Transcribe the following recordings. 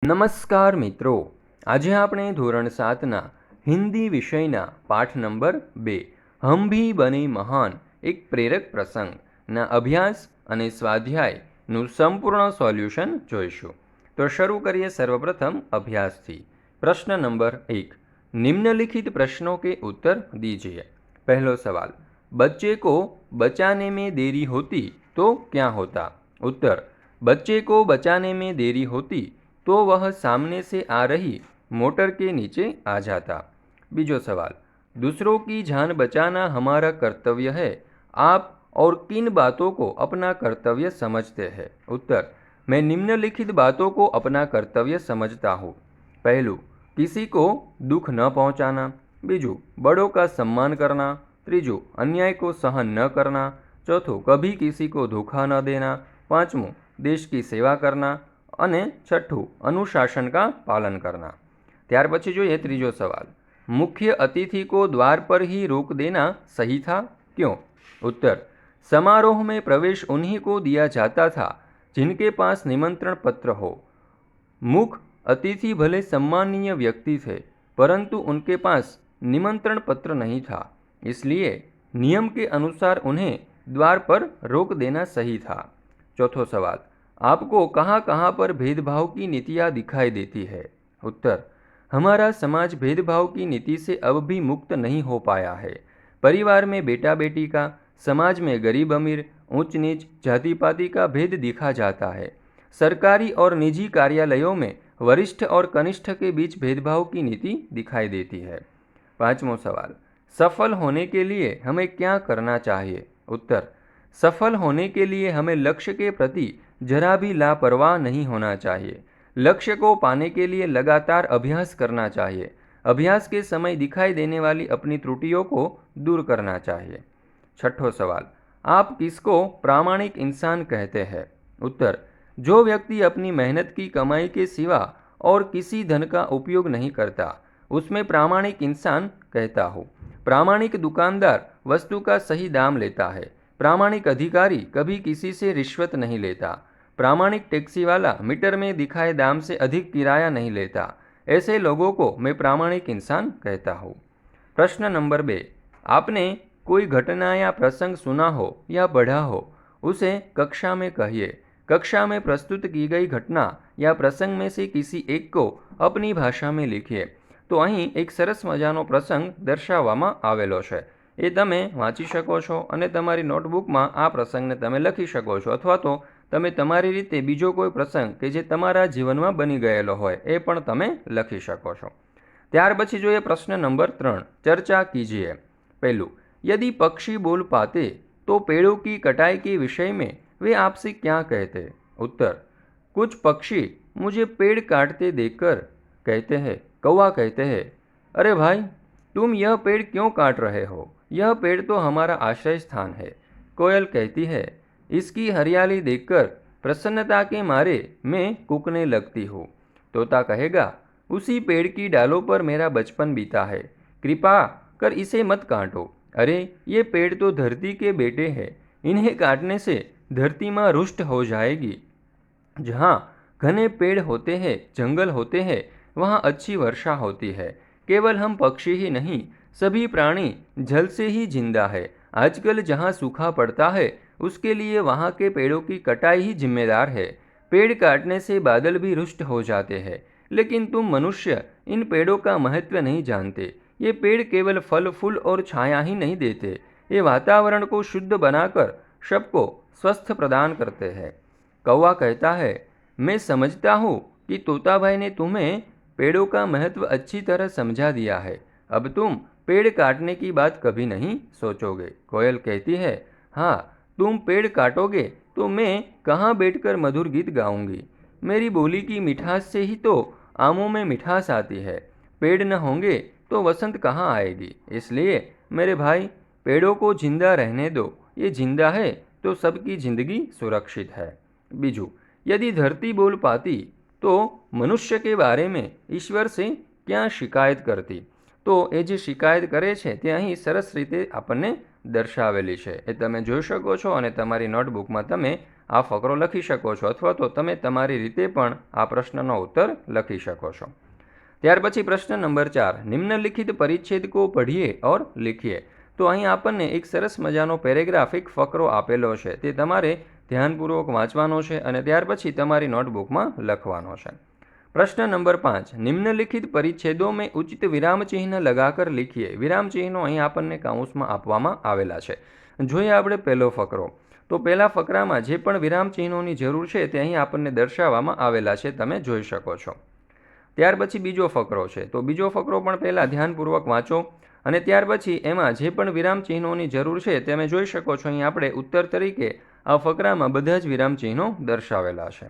નમસ્કાર મિત્રો, આજે આપણે ધોરણ 7ના હિન્દી વિષયના પાઠ નંબર 2 હમ ભી બને મહાન એક પ્રેરક પ્રસંગના અભ્યાસ અને સ્વાધ્યાયનું સંપૂર્ણ સોલ્યુશન જોઈશું। તો શરૂ કરીએ સર્વપ્રથમ અભ્યાસથી। પ્રશ્ન નંબર 1, निम्नलिखित प्रश्नों के उत्तर दीजिए। पहलो सवाल, बच्चे को बचाने में देरी होती तो क्या होता? उत्तर, बच्चे को बचाने में देरी होती तो वह सामने से आ रही मोटर के नीचे आ जाता। बीजो सवाल, दूसरों की जान बचाना हमारा कर्तव्य है, आप और किन बातों को अपना कर्तव्य समझते हैं? उत्तर, मैं निम्नलिखित बातों को अपना कर्तव्य समझता हूँ। पहलू, किसी को दुख न पहुँचाना। बीजू, बड़ों का सम्मान करना। त्रीजू, अन्याय को सहन न करना। चौथों, कभी किसी को धोखा न देना। पांचवों, देश की सेवा करना। અને છઠ્ઠું, अनुशासन का पालन करना। ત્યાર પછી જોઈએ ત્રીજો સવાલ, मुख्य अतिथि को द्वार पर ही रोक देना सही था, क्यों? उत्तर, समारोह में प्रवेश उन्हीं को दिया जाता था जिनके पास निमंत्रण पत्र हो। मुख्य अतिथि भले सम्मानीय व्यक्ति थे, परंतु उनके पास निमंत्रण पत्र नहीं था, इसलिए नियम के अनुसार उन्हें द्वार पर रोक देना सही था। चौथो सवाल, आपको कहाँ कहाँ पर भेदभाव की नीतियाँ दिखाई देती है? उत्तर, हमारा समाज भेदभाव की नीति से अब भी मुक्त नहीं हो पाया है। परिवार में बेटा बेटी का, समाज में गरीब अमीर, ऊंच नीच, जाति पाति का भेद दिखा जाता है। सरकारी और निजी कार्यालयों में वरिष्ठ और कनिष्ठ के बीच भेदभाव की नीति दिखाई देती है। पांचवों सवाल, सफल होने के लिए हमें क्या करना चाहिए? उत्तर, सफल होने के लिए हमें लक्ष्य के प्रति जरा भी लापरवाह नहीं होना चाहिए। लक्ष्य को पाने के लिए लगातार अभ्यास करना चाहिए। अभ्यास के समय दिखाई देने वाली अपनी त्रुटियों को दूर करना चाहिए। छठो सवाल, आप किसको प्रामाणिक इंसान कहते हैं? उत्तर, जो व्यक्ति अपनी मेहनत की कमाई के सिवा और किसी धन का उपयोग नहीं करता, उसमें प्रामाणिक इंसान कहता हूँ। प्रामाणिक दुकानदार वस्तु का सही दाम लेता है। प्रामाणिक अधिकारी कभी किसी से रिश्वत नहीं लेता। प्रामाणिक टैक्सी वाला मीटर में दिखाए दाम से अधिक किराया नहीं लेता। ऐसे लोगों को मैं प्रामाणिक इंसान कहता हूँ। प्रश्न नंबर 2, आपने कोई घटना या प्रसंग सुना हो या पढ़ा हो, उसे कक्षा में कहिए। कक्षा में प्रस्तुत की गई घटना या प्रसंग में से किसी एक को अपनी भाषा में लिखिए। तो અહીં એક સરસ મજાનો પ્રસંગ દર્શાવવામાં આવેલો છે, એ તમે વાંચી શકો છો અને તમારી નોટબુકમાં આ પ્રસંગને તમે લખી શકો છો, અથવા તો તમે તમારી રીતે બીજો કોઈ પ્રસંગ કે જે તમારા જીવનમાં બની ગયેલો હોય એ પણ તમે લખી શકો છો। ત્યાર પછી જોઈએ પ્રશ્ન નંબર 3, चर्चा कीजिए। पहलू, यदि पक्षी बोल पाते तो पेड़ों की कटाई के विषय में वे आपसे क्या कहते? उत्तर, कुछ पक्षी मुझे पेड़ काटते देखकर कहते हैं, कौवा कहते हैं, अरे भाई तुम यह पेड़ क्यों काट रहे हो? यह पेड़ तो हमारा आश्रय स्थान है। कोयल कहती है, इसकी हरियाली देखकर प्रसन्नता के मारे मैं कूकने लगती हूँ। तोता कहेगा, उसी पेड़ की डालों पर मेरा बचपन बीता है, कृपा कर इसे मत काटो। अरे ये पेड़ तो धरती के बेटे हैं, इन्हें काटने से धरती माँ रुष्ट हो जाएगी। जहाँ घने पेड़ होते हैं, जंगल होते हैं, वहाँ अच्छी वर्षा होती है। केवल हम पक्षी ही नहीं, सभी प्राणी जल से ही जिंदा है। आजकल जहाँ सूखा पड़ता है उसके लिए वहाँ के पेड़ों की कटाई ही जिम्मेदार है। पेड़ काटने से बादल भी रुष्ट हो जाते हैं, लेकिन तुम मनुष्य इन पेड़ों का महत्व नहीं जानते। ये पेड़ केवल फल फूल और छाया ही नहीं देते, ये वातावरण को शुद्ध बनाकर सबको स्वस्थ प्रदान करते हैं। कौवा कहता है, मैं समझता हूँ कि तोता भाई ने तुम्हें पेड़ों का महत्व अच्छी तरह समझा दिया है, अब तुम पेड़ काटने की बात कभी नहीं सोचोगे। कोयल कहती है, हाँ तुम पेड़ काटोगे तो मैं कहाँ बैठकर मधुर गीत गाऊंगी? मेरी बोली की मिठास से ही तो आमों में मिठास आती है। पेड़ न होंगे तो वसंत कहाँ आएगी? इसलिए मेरे भाई, पेड़ों को जिंदा रहने दो, ये जिंदा है तो सबकी जिंदगी सुरक्षित है। बीजू, यदि धरती बोल पाती तो मनुष्य के बारे में ईश्वर से क्या शिकायत करती? તો એ જે શિકાયત કરે છે તે અહીં સરસ રીતે આપણને દર્શાવેલી છે, એ તમે જોઈ શકો છો અને તમારી નોટબુકમાં તમે આ ફકરો લખી શકો છો, અથવા તો તમે તમારી રીતે પણ આ પ્રશ્નનો ઉત્તર લખી શકો છો। ત્યાર પછી પ્રશ્ન નંબર 4, નિમ્નલિખિત પરિચ્છેદ को पढ़िए और लिखिए। તો અહીં આપણને એક સરસ મજાનો પેરેગ્રાફ, એક ફકરો આપેલો છે, તે તમારે ધ્યાનપૂર્વક વાંચવાનો છે અને ત્યાર પછી તમારી નોટબુકમાં લખવાનો છે। प्रश्न नंबर 5, निम्नलिखित परिच्छेदों में उचित विराम चिन्ह लगाकर लिखिए। विराम चिन्हों અહીં આપણને કાઉન્સમાં આપવામાં આવેલા છે। જોઈએ આપણે પહેલો ફકરો। તો પહેલા ફકરામાં જે પણ વિરામ ચિહ્નોની જરૂર છે તે અહીં આપણને દર્શાવવામાં આવેલા છે, તમે જોઈ શકો છો। ત્યાર પછી બીજો ફકરો છે, તો બીજો ફકરો પણ પહેલા ધ્યાનપૂર્વક વાંચો અને ત્યાર પછી એમાં જે પણ વિરામ ચિહ્નોની જરૂર છે તમે જોઈ શકો છો। અહીં આપણે ઉત્તર તરીકે આ ફકરામાં બધા જ વિરામ ચિહ્નો દર્શાવેલા છે।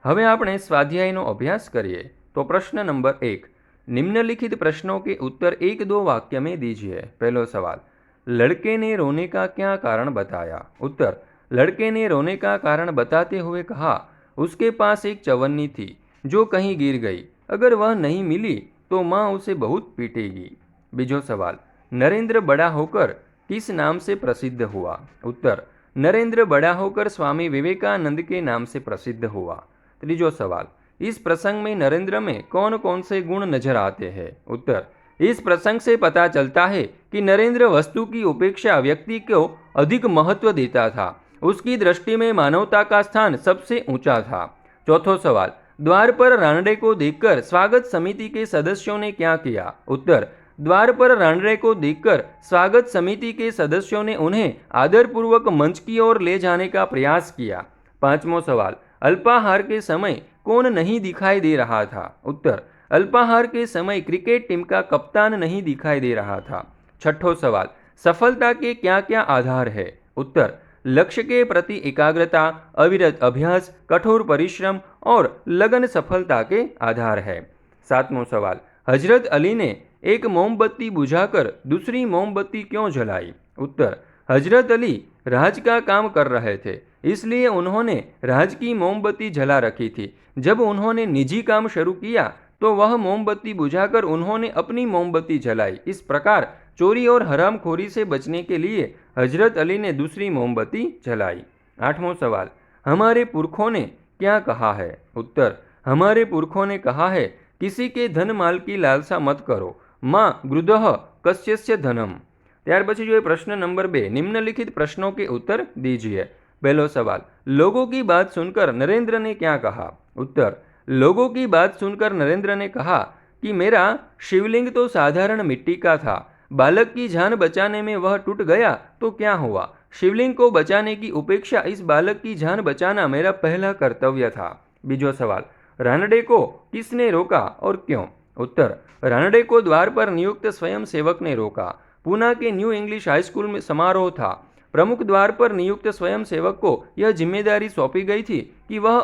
હવે આપણે स्वाध्यायનો અભ્યાસ કરીએ। તો પ્રશ્ન નંબર 1, निम्नलिखित प्रश्नों के उत्तर 1-2 वाक्य में दीजिए। पहलो सवाल, लड़के ने रोने का क्या कारण बताया? उत्तर, लड़के ने रोने का कारण बताते हुए कहा, उसके पास एक चवन्नी थी जो कहीं गिर गई, अगर वह नहीं मिली तो माँ उसे बहुत पीटेगी। बीजो सवाल, नरेंद्र बड़ा होकर किस नाम से प्रसिद्ध हुआ? उत्तर, नरेंद्र बड़ा होकर स्वामी विवेकानंद के नाम से प्रसिद्ध हुआ। तीजो सवाल, इस प्रसंग में नरेंद्र में कौन कौन से गुण नजर आते हैं? उत्तर, इस प्रसंग से पता चलता है कि नरेंद्र वस्तु की उपेक्षा व्यक्ति को अधिक महत्व देता था। उसकी दृष्टि में मानवता का स्थान सबसे ऊंचा था। चौथो सवाल, द्वार पर रानडे को देखकर स्वागत समिति के सदस्यों ने क्या किया? उत्तर, द्वार पर रानडे को देखकर स्वागत समिति के सदस्यों ने उन्हें आदरपूर्वक मंच की ओर ले जाने का प्रयास किया। पांचवो सवाल, अल्पाहार के समय कौन नहीं दिखाई दे रहा था? उत्तर, अल्पाहार के समय क्रिकेट टीम का कप्तान नहीं दिखाई दे रहा था। छठो सवाल, सफलता के क्या क्या आधार है? उत्तर, लक्ष्य के प्रति एकाग्रता, अविरत अभ्यास, कठोर परिश्रम और लगन सफलता के आधार है। सातवां सवाल, हजरत अली ने एक मोमबत्ती बुझाकर दूसरी मोमबत्ती क्यों जलाई? उत्तर, हजरत अली राज का काम कर रहे थे, इसलिए उन्होंने राज की मोमबत्ती जला रखी थी। जब उन्होंने निजी काम शुरू किया तो वह मोमबत्ती बुझाकर उन्होंने अपनी मोमबत्ती जलाई। इस प्रकार चोरी और हरामखोरी से बचने के लिए हजरत अली ने दूसरी मोमबत्ती जलाई। आठवां सवाल, हमारे पुरखों ने क्या कहा है? उत्तर, हमारे पुरखों ने कहा है, किसी के धन माल की लालसा मत करो, माँ गृदः कस्यस्य धनम। ત્યાર પછી जो प्रश्न नंबर 2, निम्नलिखित प्रश्नों के उत्तर दीजिए। पहलो सवाल, लोगों की बात सुनकर नरेंद्र ने क्या कहा? उत्तर, लोगों की बात सुनकर नरेंद्र ने कहा कि मेरा शिवलिंग तो साधारण मिट्टी का था, बालक की जान बचाने में वह टूट गया तो क्या हुआ? शिवलिंग को बचाने की उपेक्षा इस बालक की जान बचाना मेरा पहला कर्तव्य था। बीजो सवाल, रानडे को किसने रोका और क्यों? उत्तर, रानडे को द्वार पर नियुक्त स्वयं सेवक ने रोका। पूना के न्यू इंग्लिश हाई स्कूल में समारोह था। प्रमुख द्वार पर नियुक्त स्वयं सेवक को यह जिम्मेदारी सौंपी गई थी कि वह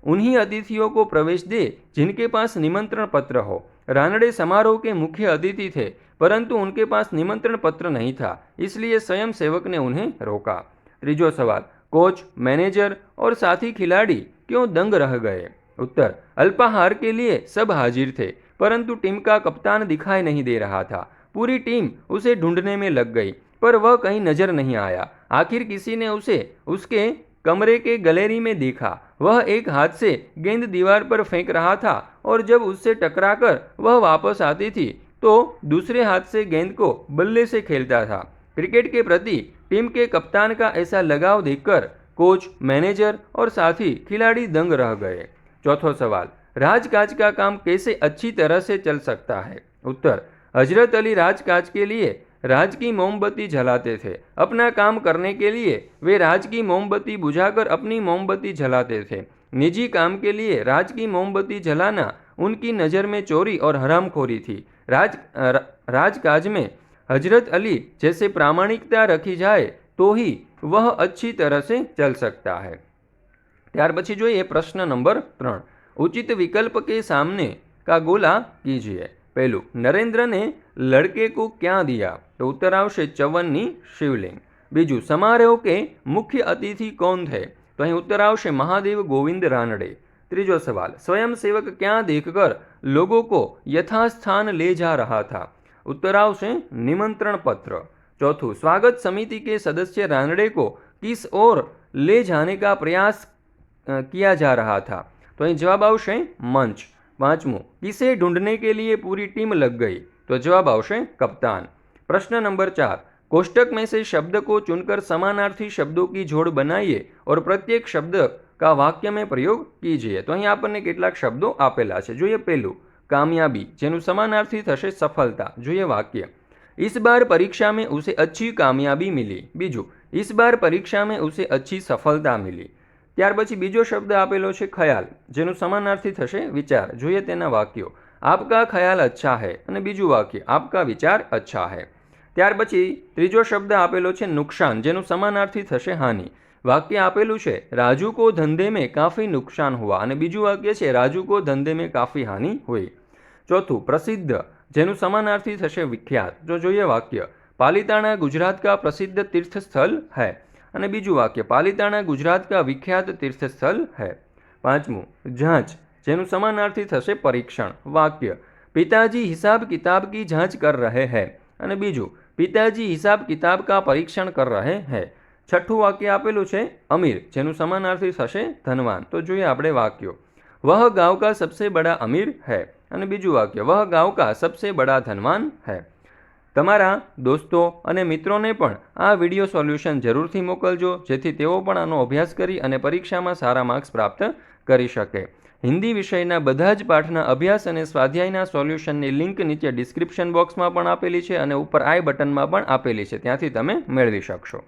उन्हीं अतिथियों को प्रवेश दे जिनके पास निमंत्रण पत्र हो। रानडे समारोह के मुख्य अतिथि थे, परंतु उनके पास निमंत्रण पत्र नहीं था, इसलिए स्वयं सेवक ने उन्हें रोका। तीजो सवाल, कोच, मैनेजर और साथी खिलाड़ी क्यों दंग रह गए? उत्तर, अल्पाहार के लिए सब हाजिर थे, परंतु टीम का कप्तान दिखाई नहीं दे रहा था। पूरी टीम उसे ढूंढने में लग गई, पर वह कहीं नजर नहीं आया। आखिर किसी ने उसे उसके कमरे के गैलरी में देखा। वह एक हाथ से गेंद दीवार पर फेंक रहा था और जब उससे टकराकर वह वापस आती थी तो दूसरे हाथ से गेंद को बल्ले से खेलता था। क्रिकेट के प्रति टीम के कप्तान का ऐसा लगाव देखकर कोच, मैनेजर और साथी खिलाड़ी दंग रह गए। चौथो सवाल, राजकाज का काम कैसे अच्छी तरह से चल सकता है? उत्तर, हजरत अली राजकाज के लिए राज की मोमबत्ती जलाते थे। अपना काम करने के लिए वे राज की मोमबत्ती बुझाकर अपनी मोमबत्ती जलाते थे। निजी काम के लिए राज की मोमबत्ती जलाना उनकी नज़र में चोरी और हरामखोरी थी। राजकाज में हजरत अली जैसे प्रामाणिकता रखी जाए तो ही वह अच्छी तरह से चल सकता है। ત્યાર પછી જોઈએ પ્રશ્ન નંબર 3, उचित विकल्प के सामने का गोला कीजिए। पहलू, नरेंद्र ने लड़के को क्या दिया? तो उत्तर आवशे चवन्नी शिवलिंग। बीजू, समारोह के मुख्य अतिथि कौन थे? तो અહીં उत्तर आवशे महादेव गोविंद रानडे। ત્રીજો सवाल, स्वयं सेवक क्या देखकर लोगों को यथास्थान ले जा रहा था? उत्तर आवशे निमंत्रण पत्र। चौथुं, स्वागत समिति के सदस्य रानडे को किस ओर ले जाने का प्रयास किया जा रहा था, तो અહીં જવાબ આવશે મંચ। પાંચમું, किसे ढूंढने के लिए पूरी टीम लग गई, तो जवाब आवशे कप्तान। प्रश्न नंबर 4, कोष्टक में से शब्द को चुनकर समानार्थी शब्दों की जोड़ बनाइए और प्रत्येक शब्द का वाक्य में प्रयोग कीजिए। तो અહીં આપણને કેટલાક શબ્દો આપેલા છે। જોઈએ પહેલું, कामयाबी, જેનું સમાનાર્થી થશે સફળતા। જોઈએ વાક્ય, इस बार परीक्षा में उसे अच्छी कामयाबी मिली। बीजू, इस बार परीक्षा में उसे अच्छी सफलता मिली। ત્યાર પછી બીજો શબ્દ આપેલો છે ખ્યાલ, જેનું સમાનાર્થી થશે વિચાર। જોઈએ તેના વાક્યો, આપકા ખ્યાલ અચ્છા હૈ અને બીજું વાક્ય, આપકા વિચાર અચ્છા હૈ। ત્યાર પછી ત્રીજો શબ્દ આપેલો છે નુકસાન, જેનું સમાનાર્થી થશે હાનિ। વાક્ય આપેલું છે રાજू को धंधे में काफ़ी नुकसान हुआ અને બીજું વાક્ય છે રાજू को धंधे में काफ़ी हानि हुई। ચોથું, प्रसिद्ध, જેનું સમાનાર્થી થશે વિખ્યાત। જો જોઈએ વાક્ય, પાલિતાણા गुजरात का प्रसिद्ध तीर्थ स्थल है અને બીજું વાક્ય, પાલિતાણા गुजरात का विख्यात तीर्थ स्थल है। પાંચમું, जांच, જેનું સમાનાર્થી થશે પરીક્ષણ। વાક્ય, पिताजी हिसाब किताब की जांच कर रहे हैं અને બીજું, पिताजी हिसाब किताब का परीक्षण कर रहे हैं। છઠ્ઠું વાક્ય આપેલું છે અમીર, જેનું સમાનાર્થી થશે ધનવાન। તો જોઈએ આપણે વાક્યો, वह गांव का सबसे बड़ा अमीर है અને બીજું વાક્ય, वह गांव का सबसे बड़ा धनवान है। તમારા દોસ્તો અને મિત્રોને પણ આ વિડીયો સોલ્યુશન જરૂરથી મોકલજો, જેથી તેઓ પણ આનો અભ્યાસ કરી અને પરીક્ષામાં સારા માર્ક્સ પ્રાપ્ત કરી શકે। હિન્દી વિષયના બધા જ પાઠના અભ્યાસ અને સ્વાધ્યાયના સોલ્યુશનની લિંક નીચે ડિસ્ક્રિપ્શન બોક્સમાં પણ આપેલી છે અને ઉપર આઈ બટનમાં પણ આપેલી છે, ત્યાંથી તમે મેળવી શકશો।